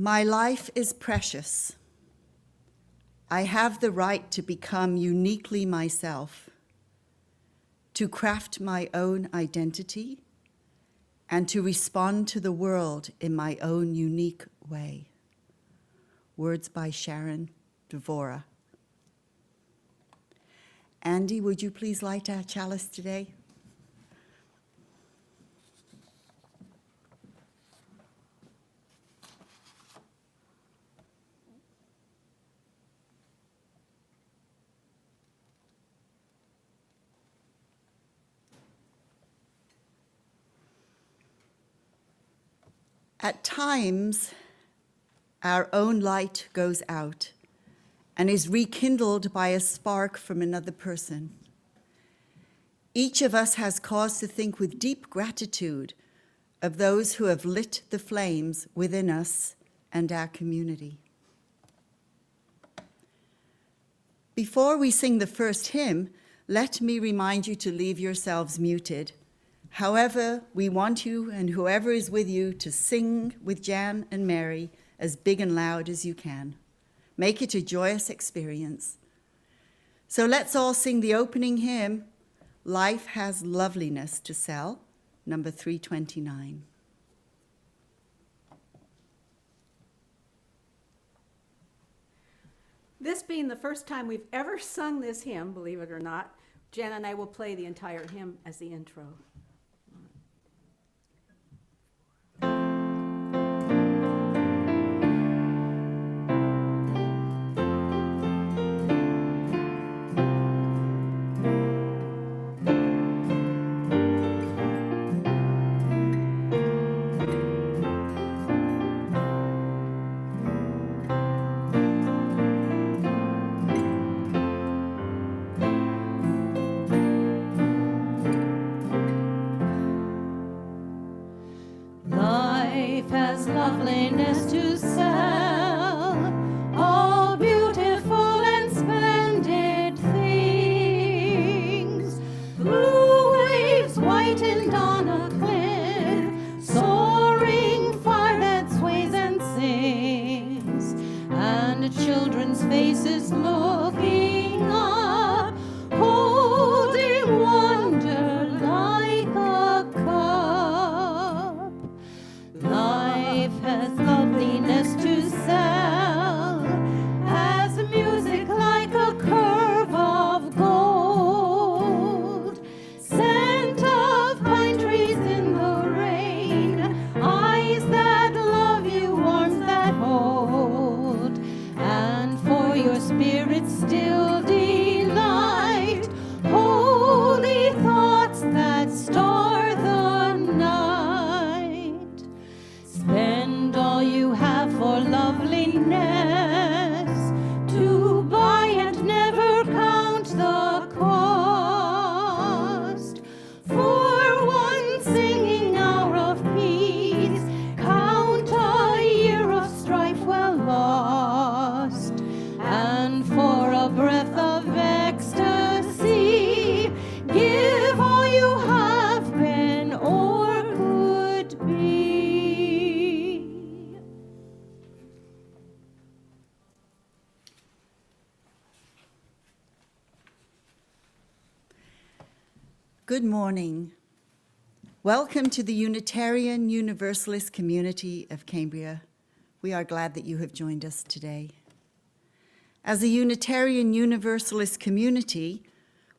My life is precious. I have the right to become uniquely myself, to craft my own identity, and to respond to the world in my own unique way. Words by Sharon Devora. Andy, would you please light our chalice today? At times, our own light goes out and is rekindled by a spark from another person. Each of us has cause to think with deep gratitude of those who have lit the flames within us and our community. Before we sing the first hymn, let me remind you to leave yourselves muted. However, we want you and whoever is with you to sing with Jan and Mary as big and loud as you can. Make it a joyous experience. So let's all sing the opening hymn, Life Has Loveliness to Sell, number 329. This being the first time we've ever sung this hymn, believe it or not, Jan and I will play the entire hymn as the intro. Loveliness to sell, all beautiful and splendid things. Blue waves whitened on a cliff, soaring fire that sways and sings, and children's faces looking up, holding wonder like a cup. Life has loveliness to sell, as music like a curve of gold, scent of pine trees in the rain, eyes that love you, arms that hold, and for your spirit still delight, holy thoughts that star the night. Spend all you have for loveliness, to buy and never count the cost. For one singing hour of peace, count a year of strife well lost. And for a breath of ecstasy, give all you have been or could be. Good morning. Welcome to the Unitarian Universalist community of Cambria. We are glad that you have joined us today. As a Unitarian Universalist community,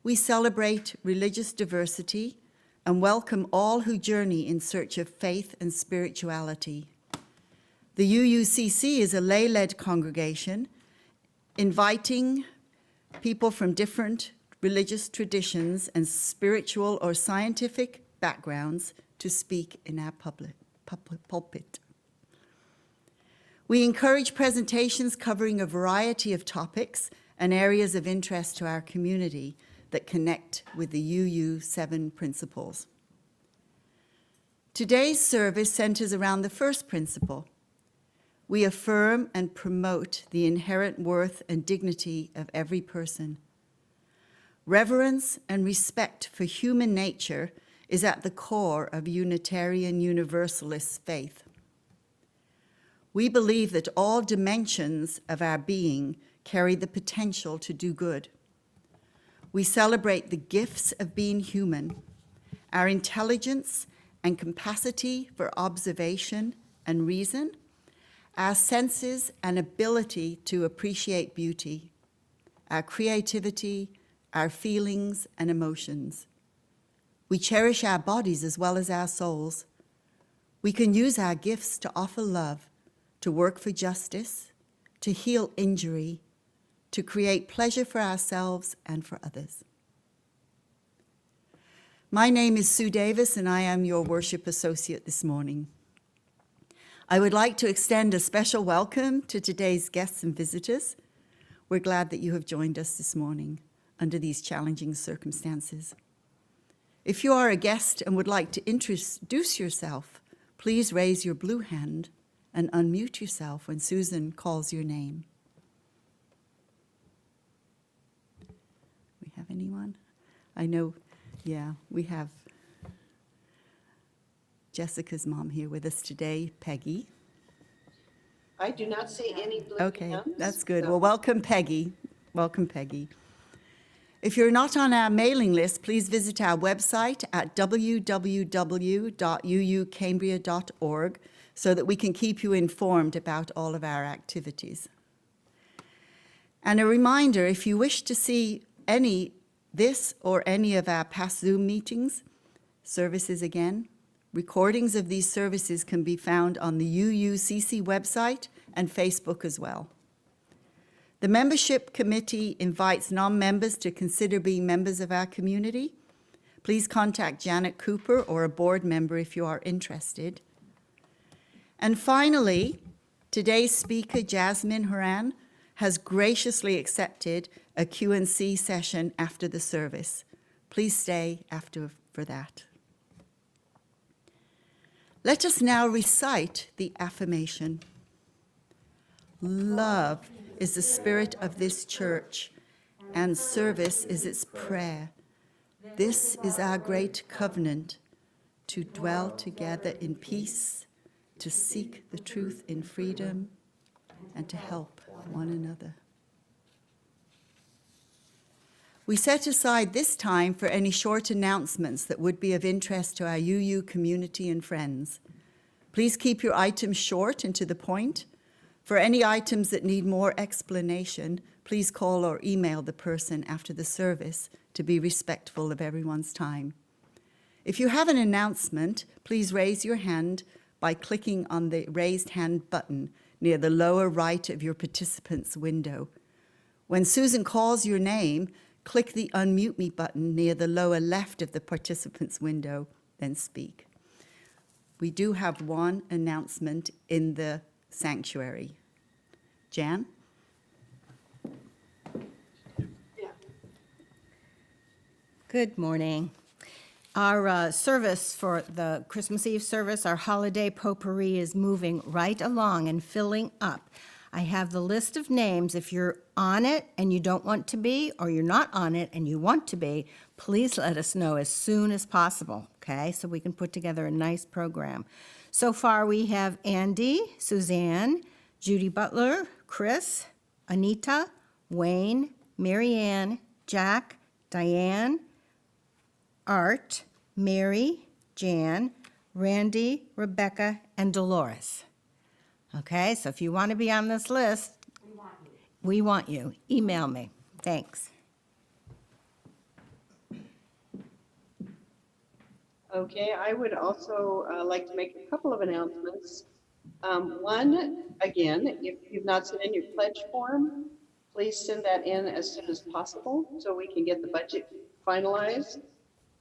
we celebrate religious diversity and welcome all who journey in search of faith and spirituality. The UUCC is a lay-led congregation, inviting people from different religious traditions and spiritual or scientific backgrounds to speak in our pulpit. We encourage presentations covering a variety of topics and areas of interest to our community that connect with the UU7 principles. Today's service centers around the first principle. We affirm and promote the inherent worth and dignity of every person. Reverence and respect for human nature is at the core of Unitarian Universalist faith. We believe that all dimensions of our being carry the potential to do good. We celebrate the gifts of being human, our intelligence and capacity for observation and reason, our senses and ability to appreciate beauty, our creativity, our feelings and emotions. We cherish our bodies as well as our souls. We can use our gifts to offer love, to work for justice, to heal injury, to create pleasure for ourselves and for others. My name is Sue Davis, and I am your worship associate this morning. I would like to extend a special welcome to today's guests and visitors. We're glad that you have joined us this morning under these challenging circumstances. If you are a guest and would like to introduce yourself, please raise your blue hand and unmute yourself when Susan calls your name. We have anyone? I know, yeah, we have Jessica's mom here with us today, Peggy. I do not see any blue Okay, hands. that's good. so- Well, welcome, Peggy. Welcome, Peggy. If you're not on our mailing list, please visit our website at www.uucambria.org so that we can keep you informed about all of our activities. And a reminder, if you wish to see this or any of our past Zoom meetings, services again, recordings of these services can be found on the UUCC website and Facebook as well. The membership committee invites non-members to consider being members of our community. Please contact Janet Cooper or a board member if you are interested. And finally, today's speaker, Jasmine Horan, has graciously accepted a Q&C session after the service. Please stay after for that. Let us now recite the affirmation. Love is the spirit of this church, and service is its prayer. This is our great covenant, to dwell together in peace, to seek the truth in freedom, and to help one another. We set aside this time for any short announcements that would be of interest to our UU community and friends. Please keep your items short and to the point. For any items that need more explanation, please call or email the person after the service to be respectful of everyone's time. If you have an announcement, please raise your hand by clicking on the raised hand button near the lower right of your participant's window. When Susan calls your name, click the Unmute Me button near the lower left of the participant's window, then speak. We do have one announcement in the sanctuary. Jan? Good morning. Our service for the Christmas Eve service, our holiday potpourri, is moving right along and filling up. I have the list of names. If you're on it and you don't want to be, or you're not on it and you want to be, please let us know as soon as possible, okay? So we can put together a nice program. So far, we have Andy, Suzanne, Judy Butler, Chris, Anita, Wayne, Marianne, Jack, Diane, Art, Mary, Jan, Randy, Rebecca, and Dolores. Okay, so if you want to be on this list, we want you. Email me. Thanks. Okay, I would also like to make a couple of announcements. One, again, if you've not sent in your pledge form, please send that in as soon as possible so we can get the budget finalized.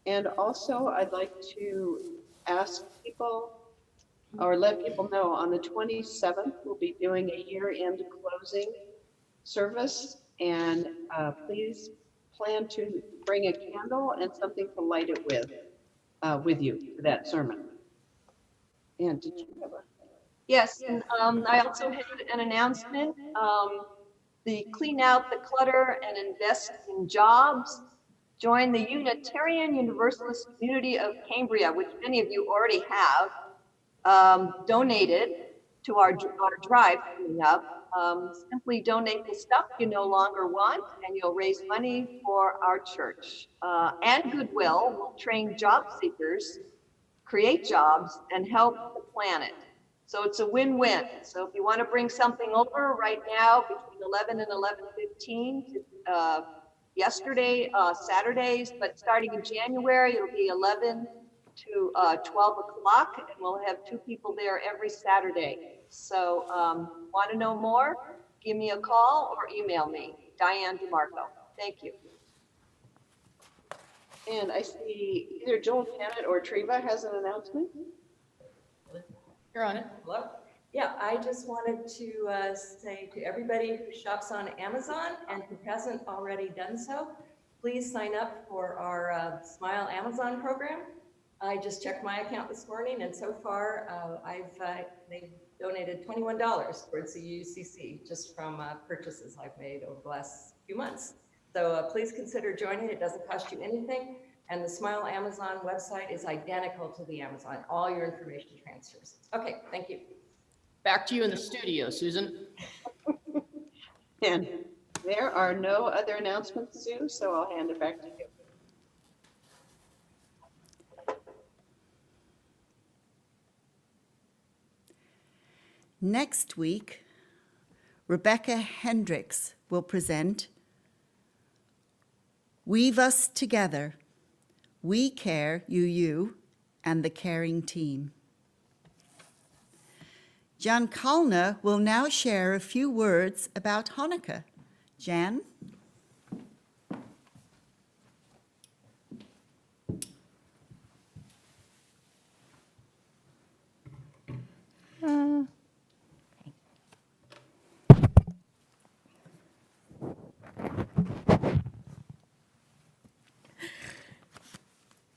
And also, I'd like to ask people or let people know on the 27th, we'll be doing a year-end closing service. And please plan to bring a candle and something to light it with you for that sermon. And did you have a? Yes, and I also had an announcement. The Clean Out the Clutter and Invest in Jobs. Join the Unitarian Universalist Community of Cambria, which many of you already have donated. to our drive coming up. Simply donate the stuff you no longer want, and you'll raise money for our church. And Goodwill will train job seekers, create jobs, and help the planet. So it's a win-win. So if you want to bring something over right now between 11 and 11:15, yesterday, Saturdays, but starting in January, it'll be 11 to 12 o'clock, and we'll have 2 people there every Saturday. So want to know more? Give me a call or email me, Diane DeMarco. Thank you. And I see either Joel Cannon or Treva has an announcement. You're on it. Hello? Yeah, I just wanted to say to everybody who shops on Amazon and who hasn't already done so, please sign up for our Smile Amazon program. I just checked my account this morning, and so far they've donated $21 towards the UCC just from purchases I've made over the last few months. So please consider joining. It doesn't cost you anything. And the Smile Amazon website is identical to the Amazon. All your information transfers. Okay, thank you. Back to you in the studio, Susan. And there are no other announcements, Sue, so I'll hand it back to you. Next week, Rebecca Hendricks will present Weave Us Together, We Care, You, and the Caring Team. Jan Kalna will now share a few words about Hanukkah. Jan?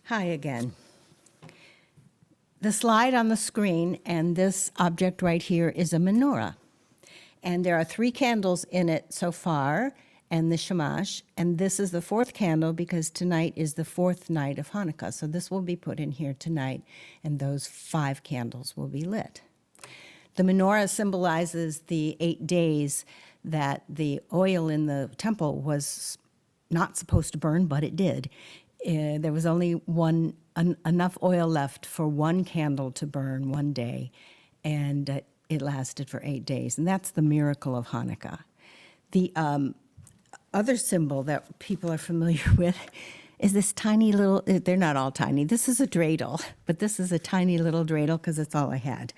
Hi again. The slide on the screen and this object right here is a menorah. And there are 3 candles in it so far, and the shamash. And this is the 4th candle because tonight is the 4th night of Hanukkah. So this will be put in here tonight, and those 5 candles will be lit. The menorah symbolizes the 8 days that the oil in the temple was not supposed to burn, but it did. There was only enough oil left for 1 candle to burn one day, and it lasted for 8 days. And that's the miracle of Hanukkah. The other symbol that people are familiar with is this tiny little, they're not all tiny. This is a dreidel, but this is a tiny little dreidel because it's all I had.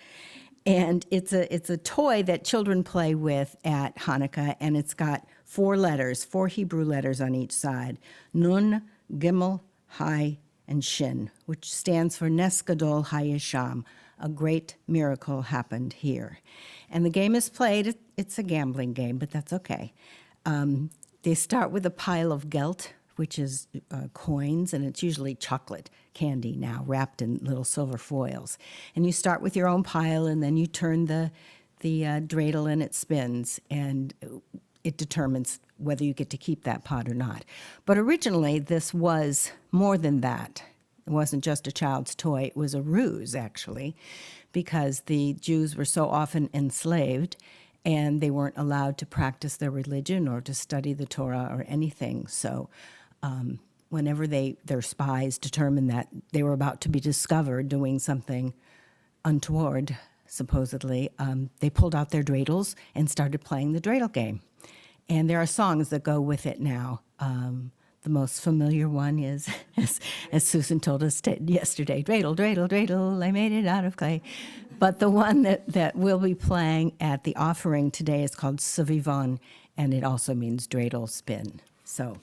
And it's a toy that children play with at Hanukkah, and it's got 4 letters, 4 Hebrew letters on each side. Nun, Gimel, Hai, and Shin, which stands for Nes Gadol HaYesham. A great miracle happened here. And the game is played, it's a gambling game, but that's okay. They start with a pile of gelt, which is coins, and it's usually chocolate candy now, wrapped in little silver foils. And you start with your own pile, and then you turn the dreidel, and it spins, and it determines whether you get to keep that pot or not. But originally, this was more than that. It wasn't just a child's toy. It was a ruse, actually, because the Jews were so often enslaved, and they weren't allowed to practice their religion or to study the Torah or anything. So whenever their spies determined that they were about to be discovered doing something untoward, supposedly, they pulled out their dreidels and started playing the dreidel game. And there are songs that go with it now. The most familiar one is, as Susan told us yesterday, dreidel, dreidel, dreidel, I made it out of clay. But the one that we'll be playing at the offering today is called Savivon, and it also means dreidel spin. So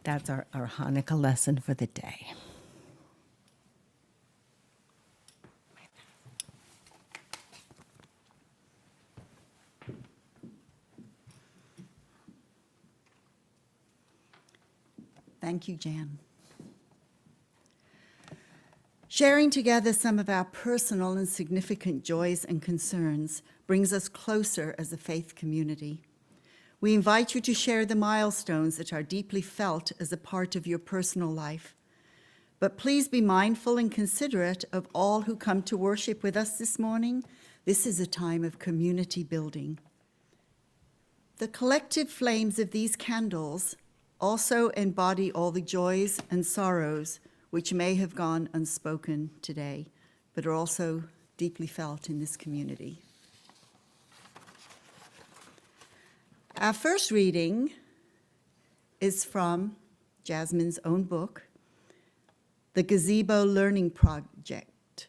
that's our Hanukkah lesson for the day. Thank you, Jan. Sharing together some of our personal and significant joys and concerns brings us closer as a faith community. We invite you to share the milestones that are deeply felt as a part of your personal life. But please be mindful and considerate of all who come to worship with us this morning, This is a time of community building. The collective flames of these candles also embody all the joys and sorrows which may have gone unspoken today, but are also deeply felt in this community. Our first reading is from Jasmine's own book, The Gazebo Learning Project,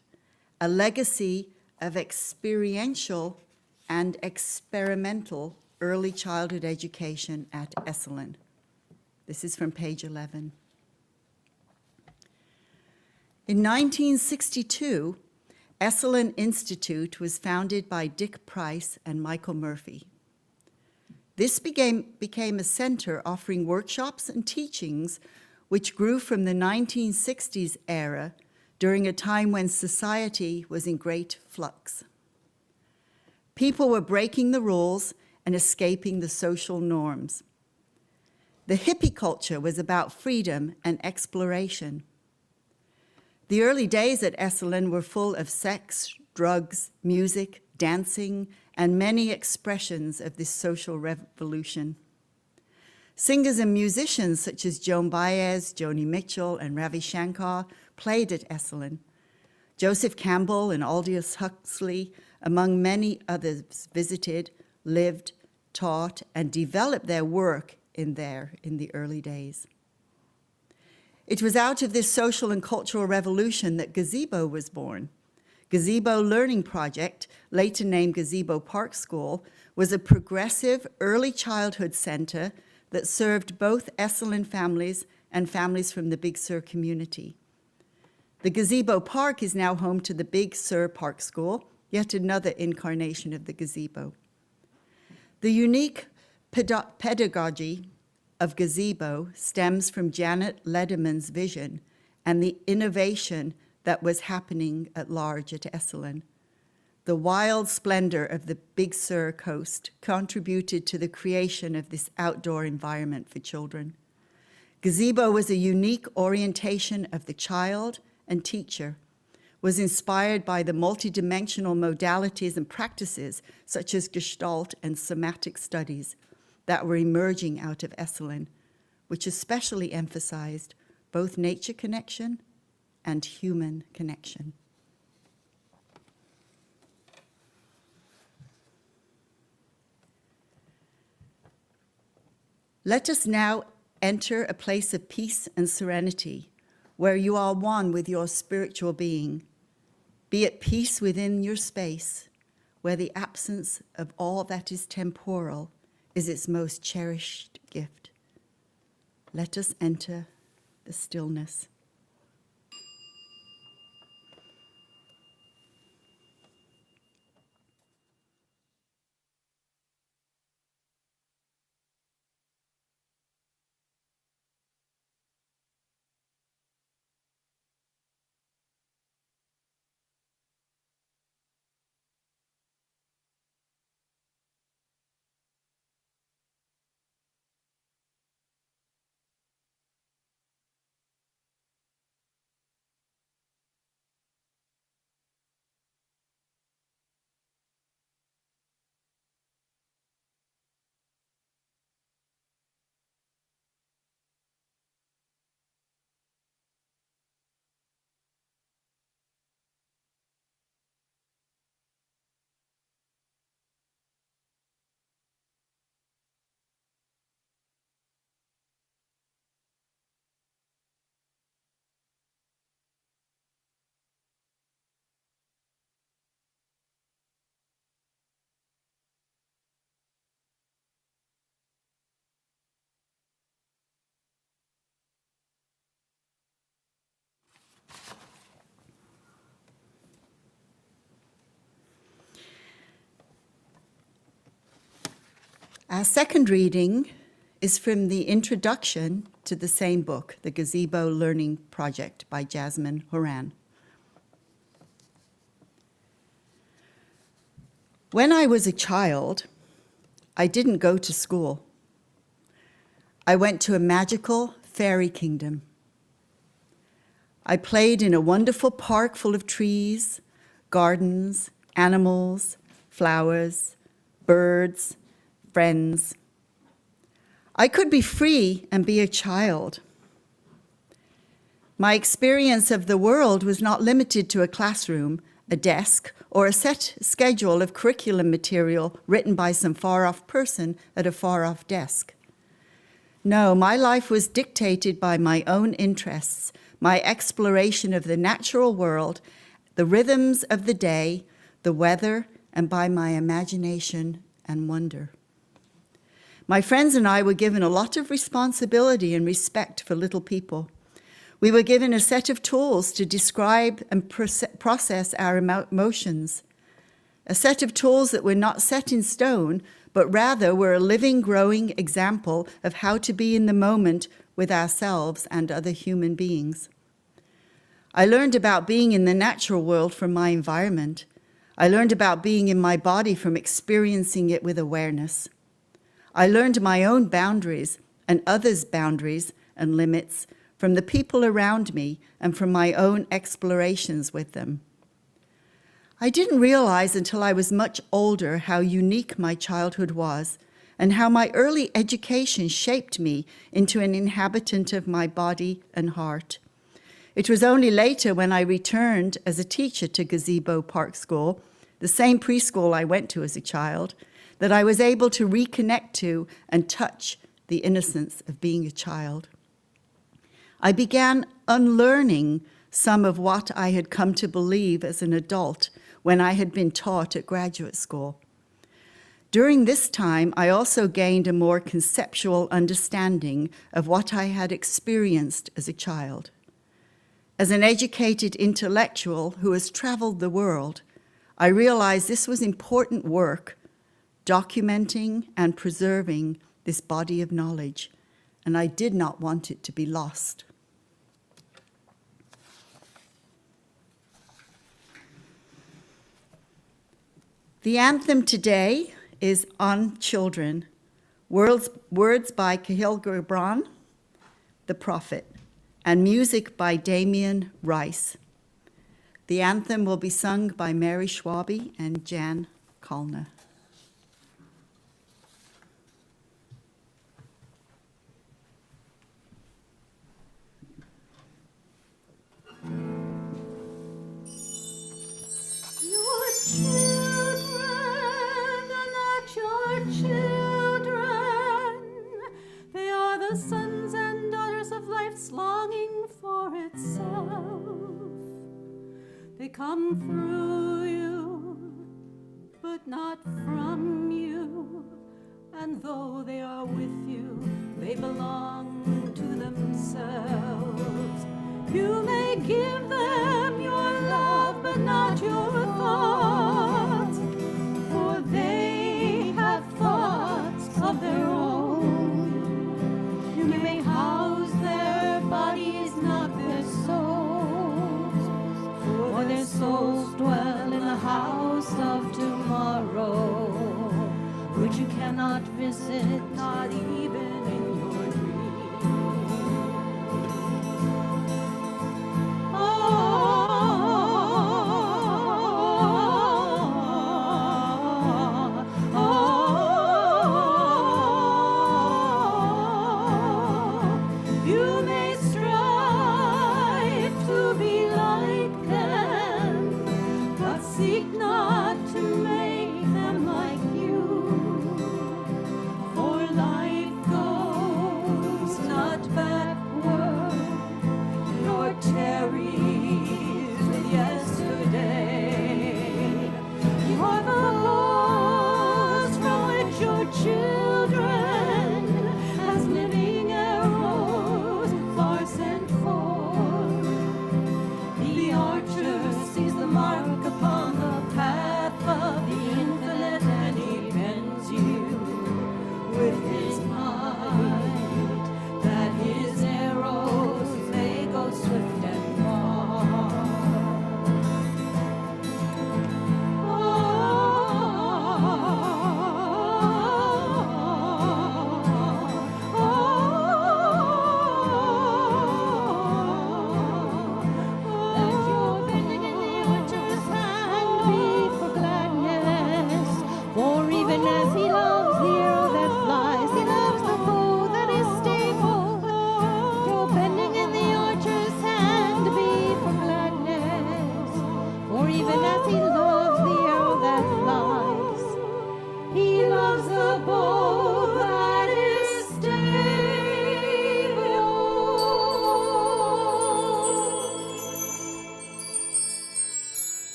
a legacy of experiential and experimental early childhood education at Esalen. This is from page 11. In 1962, Esalen Institute was founded by Dick Price and Michael Murphy. This became a center offering workshops and teachings which grew from the 1960s era during a time when society was in great flux. People were breaking the rules and escaping the social norms. The hippie culture was about freedom and exploration. The early days at Esalen were full of sex, drugs, music, dancing, and many expressions of this social revolution. Singers and musicians such as Joan Baez, Joni Mitchell, and Ravi Shankar played at Esalen. Joseph Campbell and Aldous Huxley, among many others, visited, lived, taught, and developed their work in the early days. It was out of this social and cultural revolution that Gazebo was born. Gazebo Learning Project, later named Gazebo Park School, was a progressive early childhood center that served both Esalen families and families from the Big Sur community. The Gazebo Park is now home to the Big Sur Park School, yet another incarnation of the gazebo. The unique pedagogy of Gazebo stems from Janet Lederman's vision and the innovation that was happening at large at Esalen. The wild splendor of the Big Sur coast contributed to the creation of this outdoor environment for children. Gazebo was a unique orientation of the child and teacher, was inspired by the multidimensional modalities and practices such as Gestalt and somatic studies that were emerging out of Esalen, which especially emphasized both nature connection and human connection. Let us now enter a place of peace and serenity, where you are one with your spiritual being. Be at peace within your space, where the absence of all that is temporal is its most cherished gift. Let us enter the stillness. Our second reading is from the introduction to the same book, The Gazebo Learning Project by Jasmine Horan. When I was a child, I didn't go to school. I went to a magical fairy kingdom. I played in a wonderful park full of trees, gardens, animals, flowers, birds, friends. I could be free and be a child. My experience of the world was not limited to a classroom, a desk, or a set schedule of curriculum material written by some far-off person at a far-off desk. No, my life was dictated by my own interests, my exploration of the natural world, the rhythms of the day, the weather, and by my imagination and wonder. My friends and I were given a lot of responsibility and respect for little people. We were given a set of tools to describe and process our emotions, a set of tools that were not set in stone, but rather were a living, growing example of how to be in the moment with ourselves and other human beings. I learned about being in the natural world from my environment. I learned about being in my body from experiencing it with awareness. I learned my own boundaries and others' boundaries and limits from the people around me and from my own explorations with them. I didn't realize until I was much older how unique my childhood was and how my early education shaped me into an inhabitant of my body and heart. It was only later when I returned as a teacher to Gazebo Park School, the same preschool I went to as a child, that I was able to reconnect to and touch the innocence of being a child. I began unlearning some of what I had come to believe as an adult when I had been taught at graduate school. During this time, I also gained a more conceptual understanding of what I had experienced as a child. As an educated intellectual who has traveled the world, I realized this was important work, documenting and preserving this body of knowledge, and I did not want it to be lost. The anthem today is On Children, words by Cahill Gibran, the prophet, and music by Damien Rice. The anthem will be sung by Mary Schwabe and Jan Kalna. Sons and daughters of life's longing for itself. They come through you, but not from you. And though they are with you, they belong to themselves. You may give them your love, but not your thoughts, for they have thoughts of their own. You may house their bodies, not their souls, for their souls dwell in the house of tomorrow, which you cannot visit, not even in your dreams. You may strive to be like them, but seek not to make them like you. For life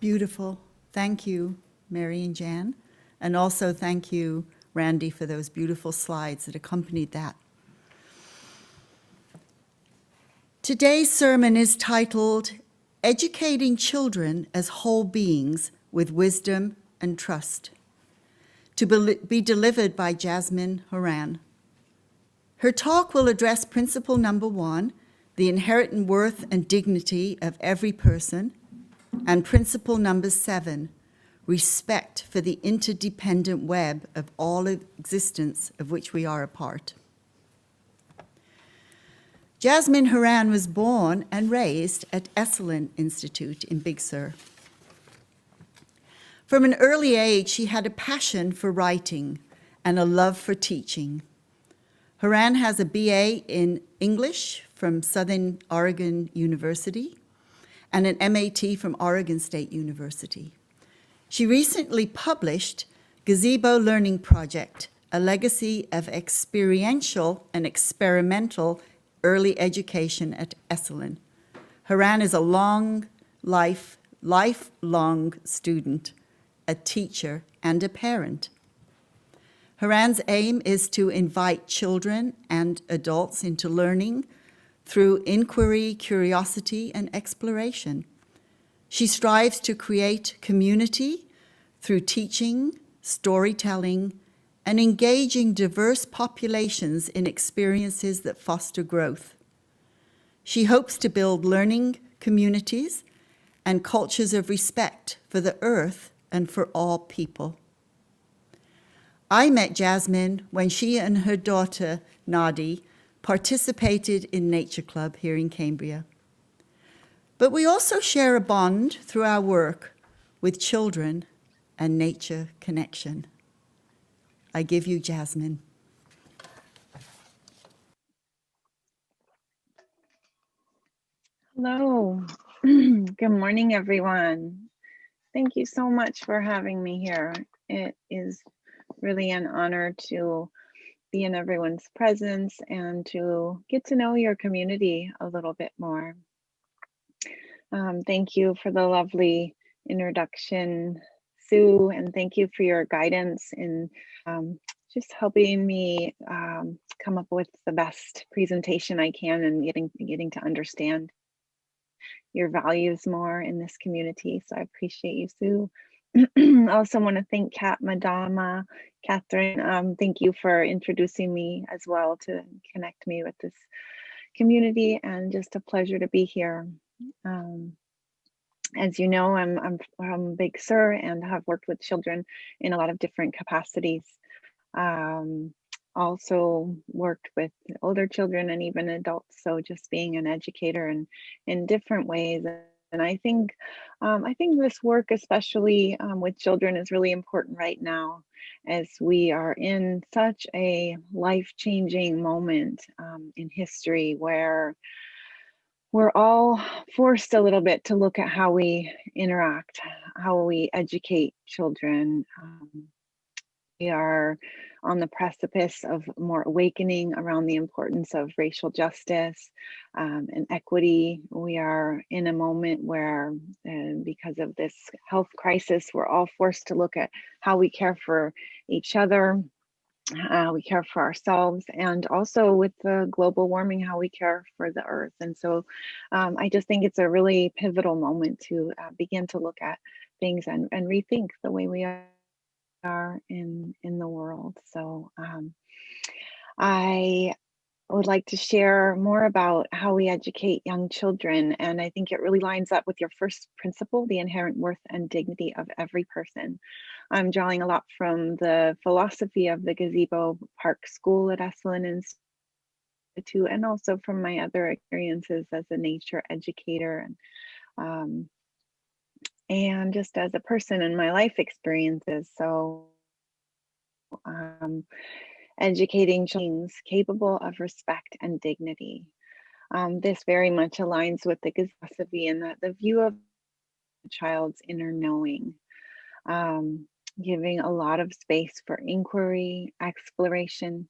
Beautiful. Thank you, Mary and Jan. And also thank you, Randy, for those beautiful slides that accompanied that. Today's sermon is titled, Educating Children as Whole Beings with Wisdom and Trust, to be delivered by Jasmine Horan. Her talk will address principle number 1, the inherent worth and dignity of every person, and principle number 7, respect for the interdependent web of all existence of which we are a part. Jasmine Horan was born and raised at Esalen Institute in Big Sur. From an early age, she had a passion for writing and a love for teaching. Horan has a BA in English from Southern Oregon University and an MAT from Oregon State University. She recently published Gazebo Learning Project, a legacy of experiential and experimental early education at Esalen. Horan is a lifelong student, a teacher, and a parent. Horan's aim is to invite children and adults into learning through inquiry, curiosity, and exploration. She strives to create community through teaching, storytelling, and engaging diverse populations in experiences that foster growth. She hopes to build learning communities and cultures of respect for the earth and for all people. I met Jasmine when she and her daughter, Nadi, participated in Nature Club here in Cambria. But we also share a bond through our work with children and nature connection. I give you Jasmine. Hello. Good morning, everyone. Thank you so much for having me here. It is really an honor to be in everyone's presence and to get to know your community a little bit more. Thank you for the lovely introduction, Sue, and thank you for your guidance in just helping me come up with the best presentation I can and getting to understand your values more in this community. So I appreciate you, Sue. I also want to thank Madama, Catherine. Thank you for introducing me as well to connect me with this community, and just a pleasure to be here. As you know, I'm from Big Sur and have worked with children in a lot of different capacities. Also worked with older children and even adults. So just being an educator and in different ways. And I think this work, especially with children, is really important right now, as we are in such a life-changing moment in history where we're all forced a little bit to look at how we interact, how we educate children. We are on the precipice of more awakening around the importance of racial justice and equity. We are in a moment where, because of this health crisis, we're all forced to look at how we care for each other, we care for ourselves, and also with the global warming, how we care for the earth. And so I just think it's a really pivotal moment to begin to look at things and rethink the way we are in the world. So I would like to share more about how we educate young children, and I think it really lines up with your first principle, the inherent worth and dignity of every person. I'm drawing a lot from the philosophy of the Gazebo Park School at Esalen Institute, and also from my other experiences as a nature educator and just as a person in my life experiences. So educating children capable of respect and dignity. This very much aligns with the philosophy and the view of the child's inner knowing, giving a lot of space for inquiry, exploration,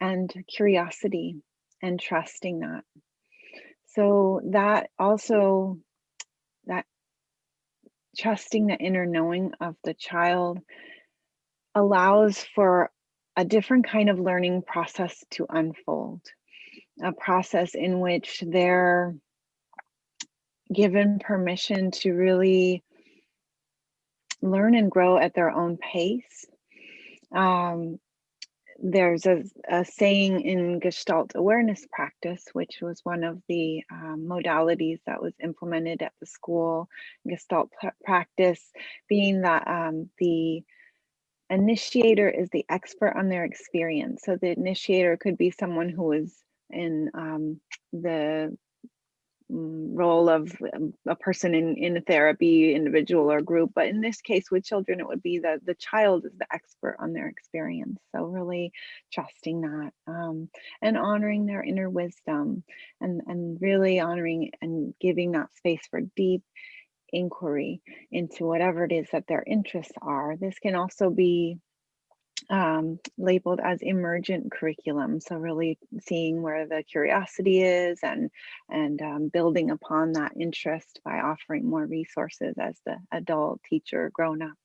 and curiosity, and trusting that. So that also, that trusting the inner knowing of the child allows for a different kind of learning process to unfold, a process in which they're given permission to really learn and grow at their own pace. There's a saying in Gestalt awareness practice, which was one of the modalities that was implemented at the school, Gestalt practice being that the initiator is the expert on their experience. So the initiator could be someone who is in the role of a person in a therapy, individual or group, but in this case with children it would be that the child is the expert on their experience. So really trusting that and honoring their inner wisdom, and really honoring and giving that space for deep inquiry into whatever it is that their interests are. This can also be labeled as emergent curriculum. So really seeing where the curiosity is and building upon that interest by offering more resources as the adult, teacher, grown up.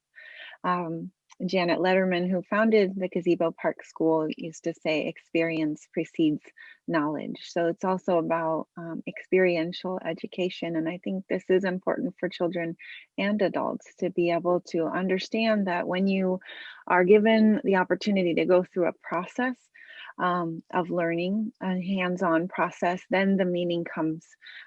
Janet Letterman, who founded the Gazebo Park School, used to say experience precedes knowledge. So it's also about experiential education. And I think this is important for children and adults to be able to understand that when you are given the opportunity to go through a process of learning, a hands-on process, then the meaning comes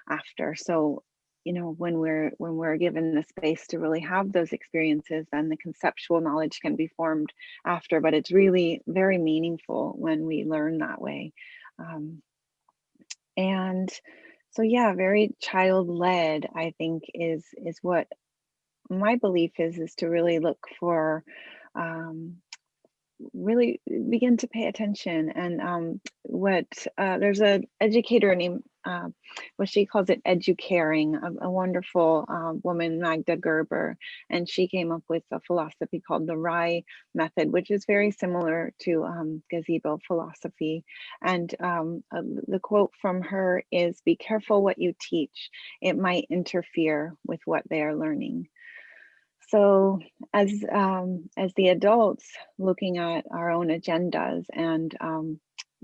after. So when we're given the space to really have those experiences, then the conceptual knowledge can be formed after, but it's really very meaningful when we learn that way. And so yeah, very child-led, I think is what my belief is to really look for, really begin to pay attention. And what there's an educator named what she calls it educaring, a wonderful woman, Magda Gerber, and she came up with a philosophy called the RIE method, which is very similar to gazebo philosophy. And the quote from her is, "Be careful what you teach. It might interfere with what they are learning." So as the adults looking at our own agendas and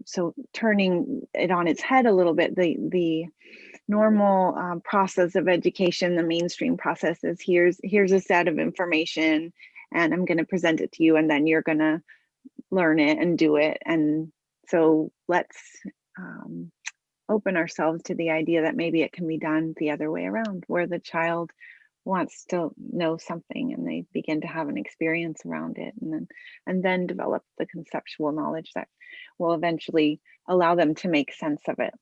so turning it on its head a little bit, the normal process of education, the mainstream process is here's a set of information and I'm going to present it to you and then you're going to learn it and do it. And so let's open ourselves to the idea that maybe it can be done the other way around, where the child wants to know something and they begin to have an experience around it, and then develop the conceptual knowledge that will eventually allow them to make sense of it.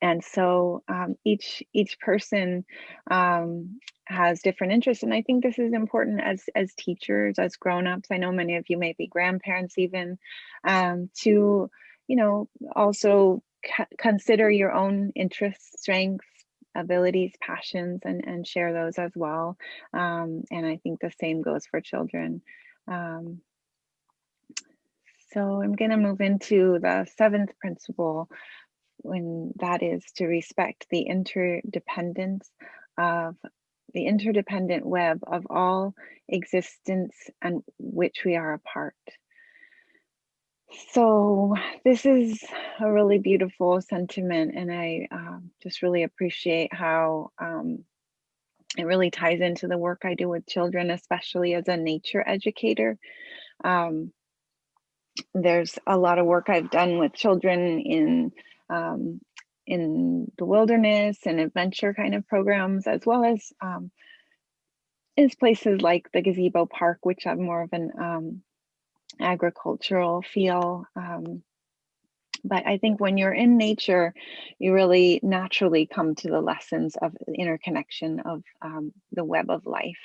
And so each person has different interests, and I think this is important as teachers, as grown-ups. I know many of you may be grandparents even, to also consider your own interests, strengths, abilities, passions, and share those as well. And I think the same goes for children. So I'm going to move into the seventh principle, when that is to respect the interdependent web of all existence and which we are a part. So this is a really beautiful sentiment, and I just really appreciate how it really ties into the work I do with children, especially as a nature educator. There's a lot of work I've done with children in the wilderness and adventure kind of programs, as well as places like the Gazebo Park, which have more of an agricultural feel. But I think when you're in nature, you really naturally come to the lessons of the interconnection of the web of life.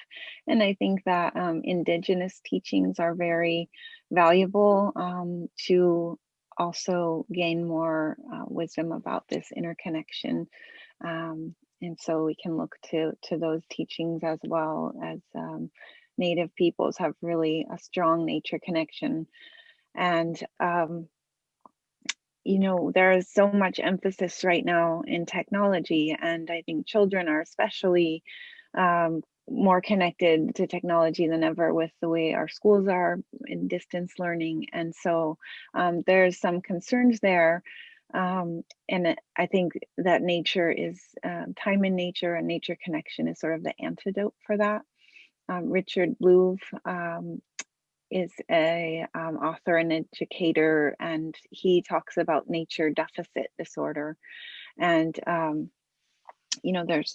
And I think that Indigenous teachings are very valuable to also gain more wisdom about this interconnection. And so we can look to those teachings, as well as Native peoples have really a strong nature connection. And there is so much emphasis right now in technology, and I think children are especially more connected to technology than ever with the way our schools are in distance learning. And so there's some concerns there. I think that nature is time in nature and nature connection is sort of the antidote for that. Richard Louv is a author and educator, and he talks about nature deficit disorder. And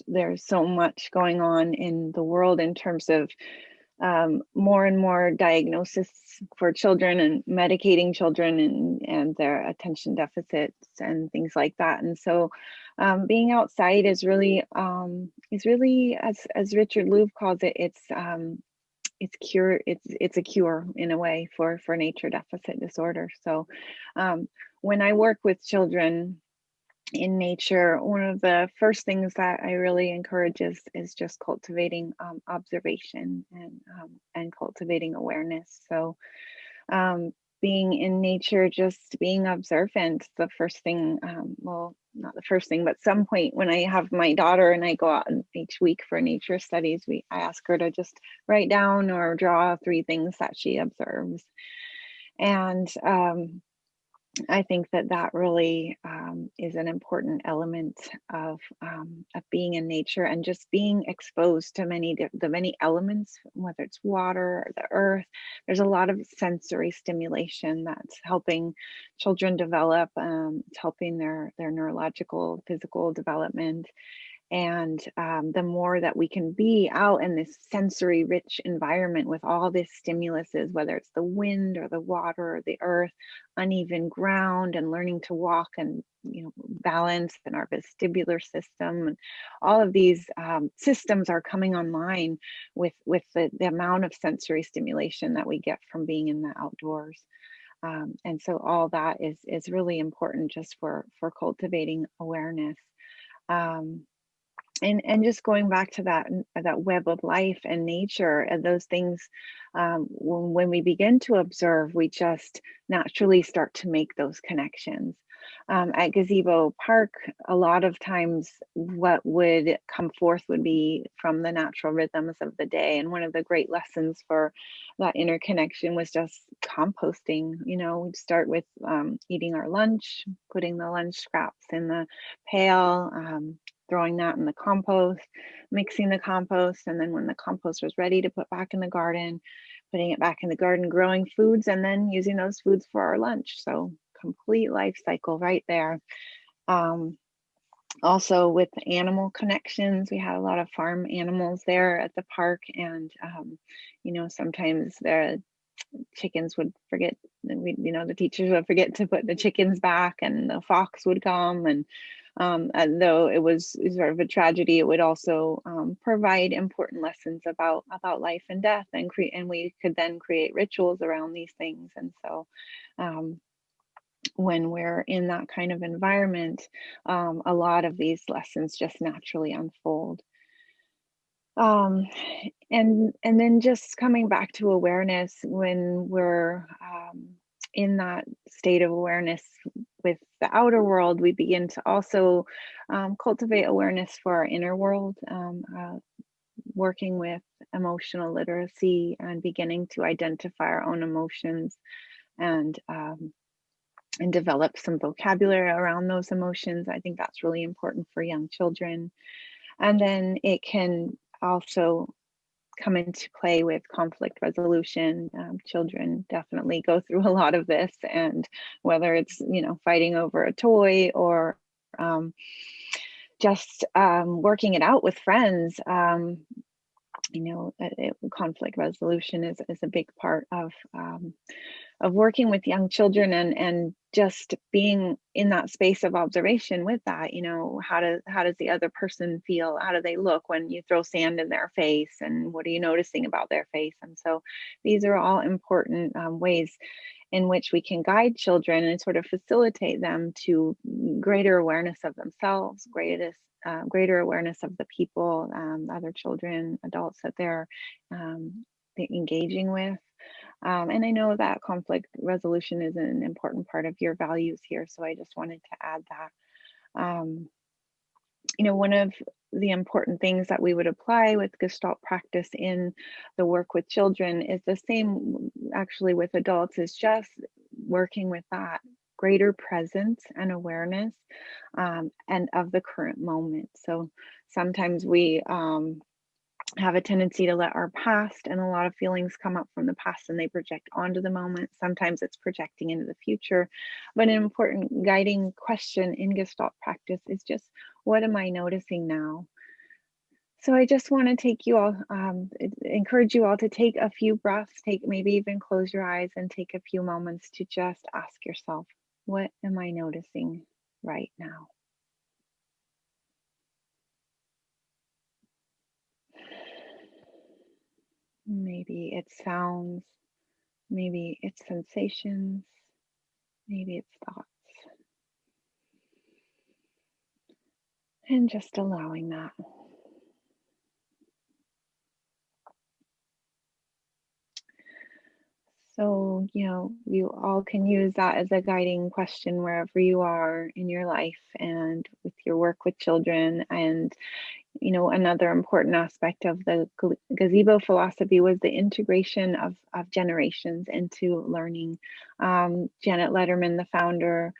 there's so much going on in the world in terms of more and more diagnosis for children and medicating children and their attention deficits and things like that. And so being outside is really as Richard Louv calls it, it's a cure in a way for nature deficit disorder. So when I work with children in nature, one of the first things that I really encourage is just cultivating observation and cultivating awareness. So being in nature, just being observant, the first thing, well, not the first thing, but some point when I have my daughter and I go out each week for nature studies, I ask her to just write down or draw 3 things that she observes. And I think that really is an important element of being in nature and just being exposed to the many elements, whether it's water or the earth. There's a lot of sensory stimulation that's helping children develop, it's helping their neurological, physical development. And the more that we can be out in this sensory rich environment with all these stimuluses, whether it's the wind or the water or the earth, uneven ground, and learning to walk and balance in our vestibular system, and all of these systems are coming online with the amount of sensory stimulation that we get from being in the outdoors. And so all that is really important just for cultivating awareness. And just going back to that web of life and nature and those things, when we begin to observe, we just naturally start to make those connections. At Gazebo Park, a lot of times what would come forth would be from the natural rhythms of the day. And one of the great lessons for that interconnection was just composting. We'd start with eating our lunch, putting the lunch scraps in the pail, throwing that in the compost, mixing the compost, and then when the compost was ready to put back in the garden, putting it back in the garden, growing foods, and then using those foods for our lunch. So complete life cycle right there. Also with animal connections, we had a lot of farm animals there at the park, and sometimes the chickens would forget, the teachers would forget to put the chickens back, and the fox would come, and though it was sort of a tragedy, it would also provide important lessons about life and death, and we could then create rituals around these things. And so when we're in that kind of environment, a lot of these lessons just naturally unfold. And then just coming back to awareness, when we're in that state of awareness with the outer world, we begin to also cultivate awareness for our inner world, working with emotional literacy and beginning to identify our own emotions and develop some vocabulary around those emotions. I think that's really important for young children. And then it can also come into play with conflict resolution. Children definitely go through a lot of this, and whether it's fighting over a toy or just working it out with friends, conflict resolution is a big part of working with young children, and just being in that space of observation with that. How does the other person feel? How do they look when you throw sand in their face, and what are you noticing about their face? And so these are all important ways in which we can guide children and sort of facilitate them to greater awareness of themselves, greater awareness of the people, other children, adults that they're engaging with. And I know that conflict resolution is an important part of your values here, so I just wanted to add that. one of the important things that we would apply with Gestalt practice in the work with children is the same actually with adults, is just working with that greater presence and awareness, and of the current moment. So sometimes we have a tendency to let our past and a lot of feelings come up from the past and they project onto the moment. Sometimes it's projecting into the future. But an important guiding question in Gestalt practice is just, what am I noticing now? So I just want to take you all, encourage you all to take a few breaths, maybe even close your eyes and take a few moments to just ask yourself, what am I noticing right now? Maybe it's sounds, maybe it's sensations, maybe it's thoughts. And just allowing that. So, you all can use that as a guiding question wherever you are in your life and with your work with children. And another important aspect of the gazebo philosophy was the integration of generations into learning. Janet Letterman, the founder,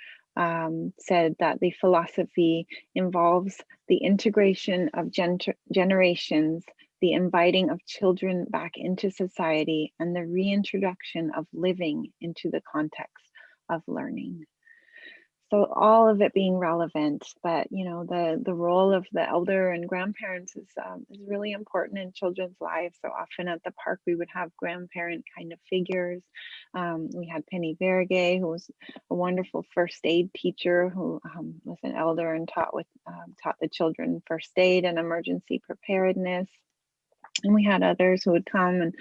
said that the philosophy involves the integration of generations, the inviting of children back into society, and the reintroduction of living into the context of learning. So all of it being relevant, but the role of the elder and grandparents is really important in children's lives. So often at the park we would have grandparent kind of figures. We had Penny Vergay, who was a wonderful first aid teacher who was an elder and taught the children first aid and emergency preparedness. And we had others who would come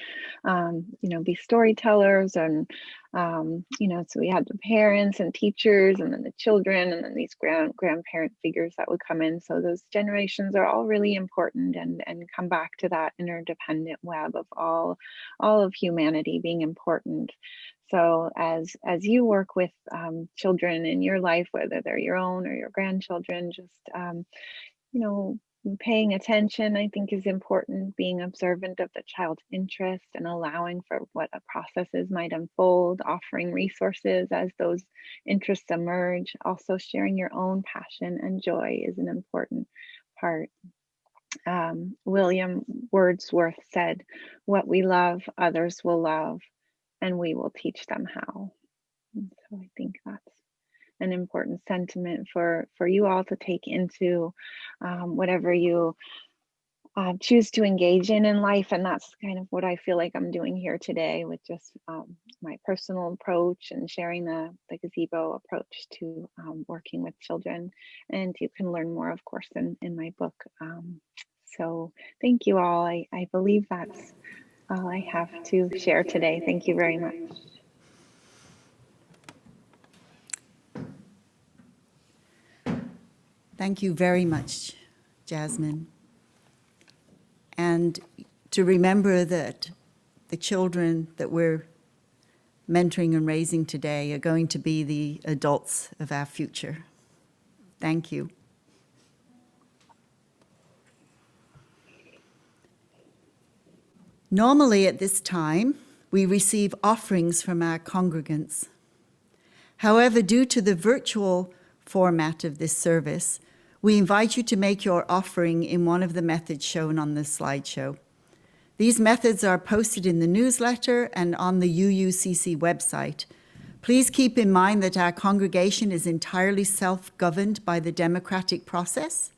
and, be storytellers. And, so we had the parents and teachers and then the children and then these grandparent figures that would come in. So those generations are all really important and come back to that interdependent web of all of humanity being important. So as you work with children in your life, whether they're your own or your grandchildren, just, paying attention, I think, is important. Being observant of the child's interest and allowing for what processes might unfold, offering resources as those interests emerge. Also sharing your own passion and joy is an important part. William Wordsworth said, "What we love, others will love, and we will teach them how." And so I think that's an important sentiment for you all to take into whatever you choose to engage in life. And that's kind of what I feel like I'm doing here today with just my personal approach and sharing the gazebo approach to working with children. And you can learn more, of course, in my book. So thank you all. I believe that's all I have to share today. Thank you very much. Thank you very much, Jasmine. And to remember that the children that we're mentoring and raising today are going to be the adults of our future. Thank you. Normally at this time, we receive offerings from our congregants. However, due to the virtual format of this service, we invite you to make your offering in one of the methods shown on this slideshow. These methods are posted in the newsletter and on the UUCC website. Please keep in mind that our congregation is entirely self-governed by the democratic process.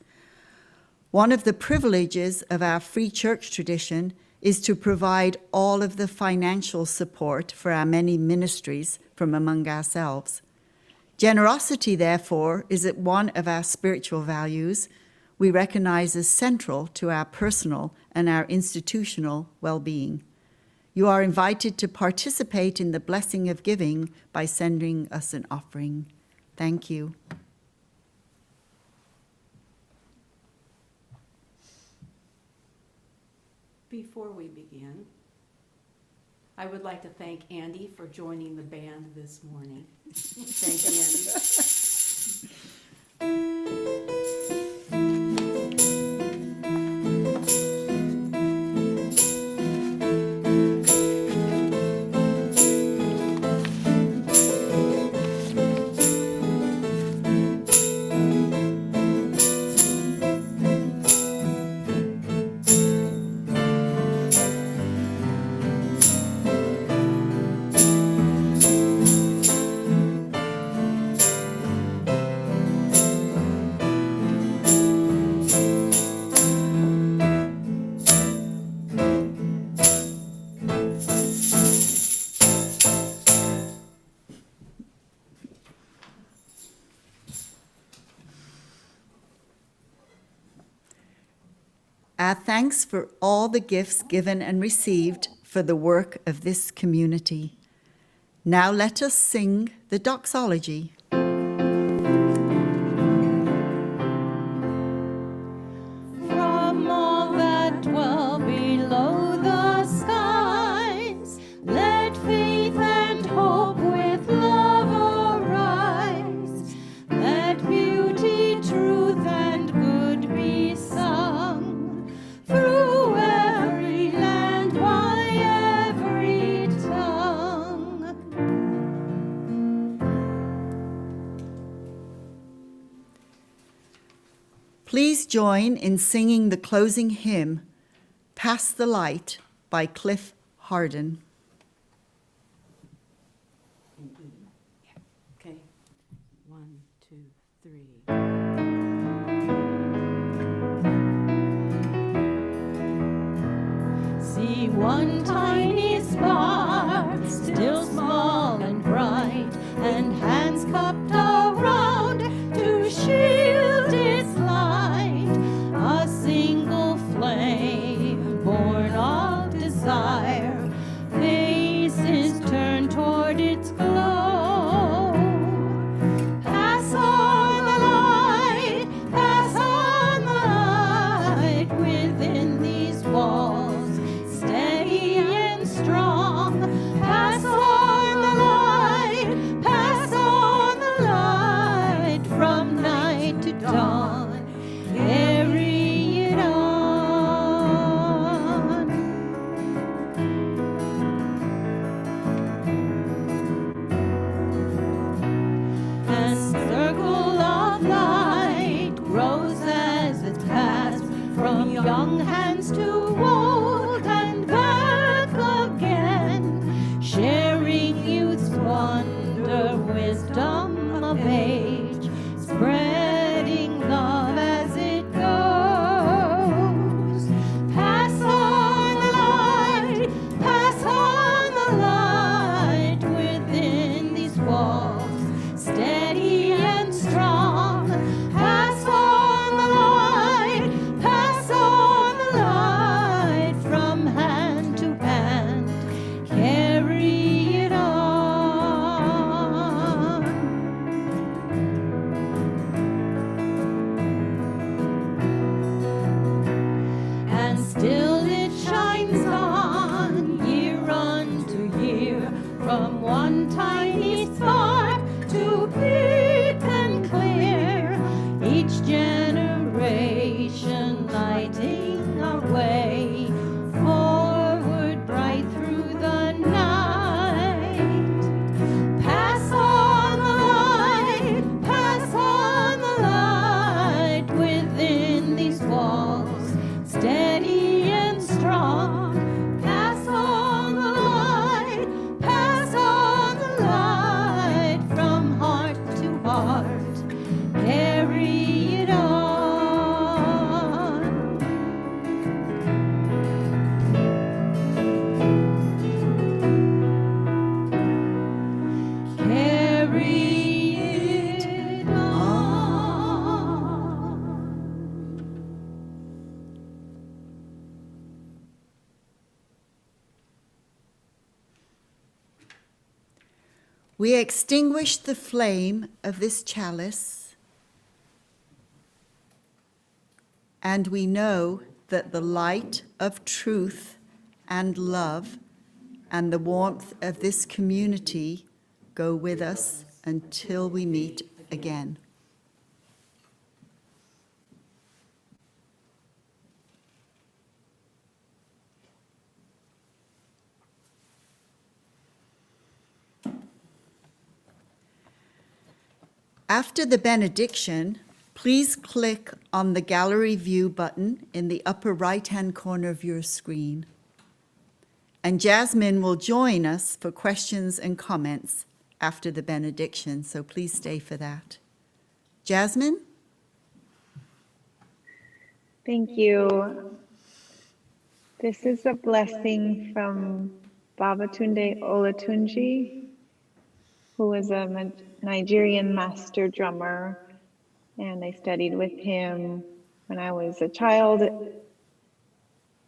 One of the privileges of our free church tradition is to provide all of the financial support for our many ministries from among ourselves. Generosity, therefore, is one of our spiritual values we recognize as central to our personal and our institutional well-being. You are invited to participate in the blessing of giving by sending us an offering. Thank you. Before we begin, I would like to thank Andy for joining the band this morning. Thank you, Andy. Our thanks for all the gifts given and received for the work of this community. Now let us sing the doxology. From all that dwell below the skies, let faith and hope with love arise. Let beauty, truth, and good be sung through every land, by every tongue. Please join in singing the closing hymn, Pass the Light, by Cliff Harden. Okay, 1, 2, 3. See one tiny spark, still small and bright, and hands cupped around to shield its light. A single flame born of desire, faces turned toward its glow. Pass on the light, pass on the light within these walls, steady and strong. Pass on the light, pass on the light from night to dawn. Carry it on. And circle of light grows as it's passed from young hands to old and back again, sharing youth's wonder, wisdom of age, spreading love as it goes. Pass on the light, pass on the light within these walls, steady and strong. Pass on the light, pass on the light from hand to hand. Carry it on. And still it shines on, year unto year, from one tiny spark to big and clear, each generation lighting our way forward bright through the night. Pass on the light, pass on the light within these walls, steady and strong. Pass on the light, pass on the light from heart to heart. Carry it on. Carry it on. We extinguish the flame of this chalice, and we know that the light of truth and love and the warmth of this community go with us until we meet again. After the benediction, please click on the gallery view button in the upper right-hand corner of your screen. And Jasmine will join us for questions and comments after the benediction, so please stay for that. Jasmine? Thank you. This is a blessing from Babatunde Olatunji, who was a Nigerian master drummer, and I studied with him when I was a child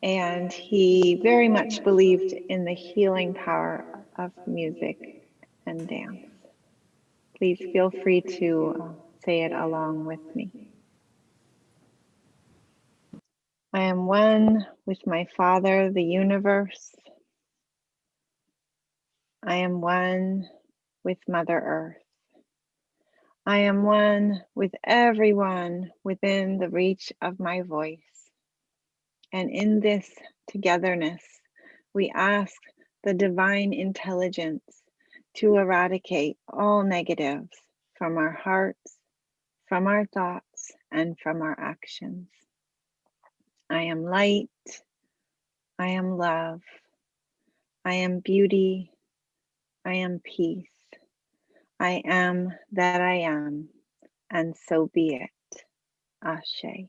and he very much believed in the healing power of music and dance. Please feel free to say it along with me. I am one with my Father, the universe. I am one with Mother Earth. I am one with everyone within the reach of my voice. And in this togetherness, we ask the divine intelligence to eradicate all negatives from our hearts, from our thoughts, and from our actions. I am light. I am love. I am beauty. I am peace. I am that I am, and so be it. Ashe.